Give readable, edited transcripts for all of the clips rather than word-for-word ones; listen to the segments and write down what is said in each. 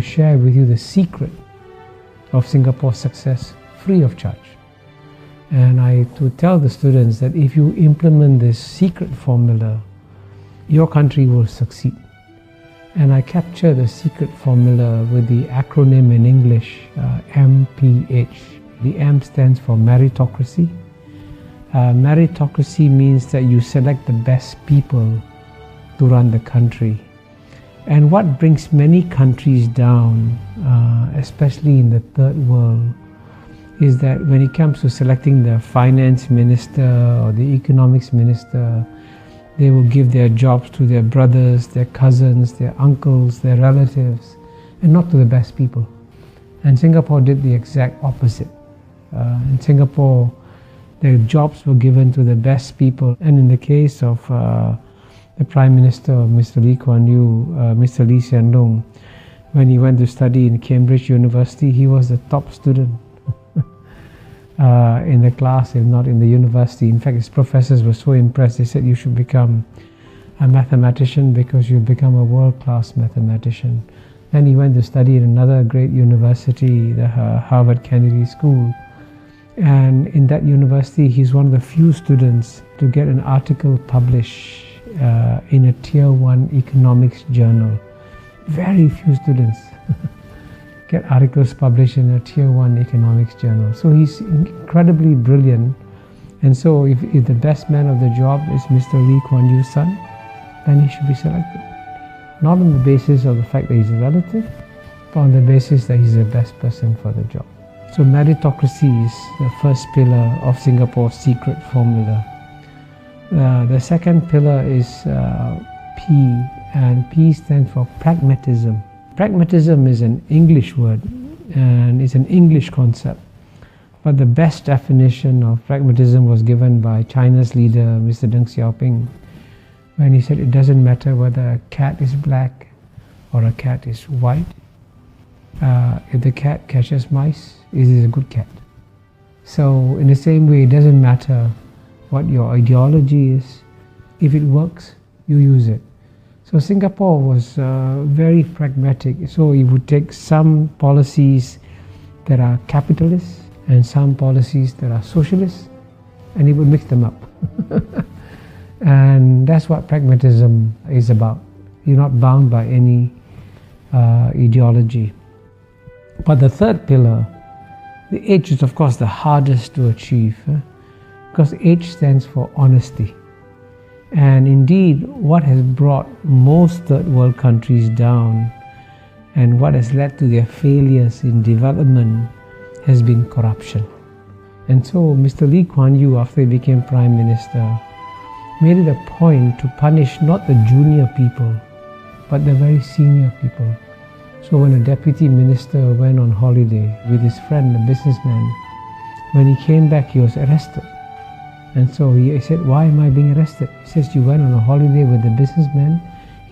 share with you the secret of Singapore's success free of charge. And I to tell the students that if you implement this secret formula, your country will succeed. And I capture the secret formula with the acronym in English, MPH. The M stands for meritocracy. Meritocracy means that you select the best people to run the country. And what brings many countries down, especially in the third world, is that when it comes to selecting the finance minister or the economics minister, they will give their jobs to their brothers, their cousins, their uncles, their relatives, and not to the best people. And Singapore did the exact opposite. In Singapore, the jobs were given to the best people. And in the case of the Prime Minister, Mr. Lee Kuan Yew, Mr. Lee Hsien Loong, when he went to study in Cambridge University, he was the top student in the class, if not in the university. In fact, his professors were so impressed, they said, you should become a mathematician because you'll become a world-class mathematician. Then he went to study in another great university, the Harvard Kennedy School. And in that university, he's one of the few students to get an article published in a Tier 1 economics journal. Very few students get articles published in a Tier 1 economics journal. So he's incredibly brilliant. And so if the best man of the job is Mr. Lee Kuan Yew's son, then he should be selected. Not on the basis of the fact that he's a relative, but on the basis that he's the best person for the job. So meritocracy is the first pillar of Singapore's secret formula. The second pillar is P, and P stands for pragmatism. Pragmatism is an English word and it's an English concept. But the best definition of pragmatism was given by China's leader, Mr. Deng Xiaoping, when he said it doesn't matter whether a cat is black or a cat is white. If the cat catches mice, it is a good cat. So in the same way, it doesn't matter what your ideology is. If it works, you use it. So Singapore was very pragmatic. So it would take some policies that are capitalist and some policies that are socialist, and it would mix them up. And that's what pragmatism is about. You're not bound by any ideology. But the third pillar, the H, is of course the hardest to achieve, because H stands for honesty. And indeed, what has brought most third world countries down and what has led to their failures in development has been corruption. And so Mr. Lee Kuan Yew, after he became Prime Minister, made it a point to punish not the junior people, but the very senior people. So when a deputy minister went on holiday with his friend, a businessman, when he came back, he was arrested. And so he said, why am I being arrested? He says, you went on a holiday with the businessman,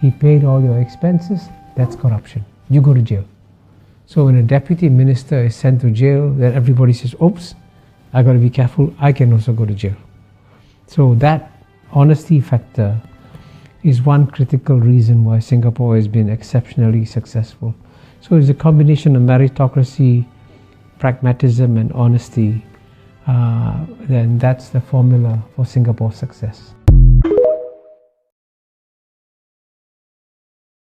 he paid all your expenses, that's corruption. You go to jail. So when a deputy minister is sent to jail, then everybody says, oops, I got to be careful, I can also go to jail. So that honesty factor is one critical reason why Singapore has been exceptionally successful. So it's a combination of meritocracy, pragmatism and honesty. Then that's the formula for Singapore's success.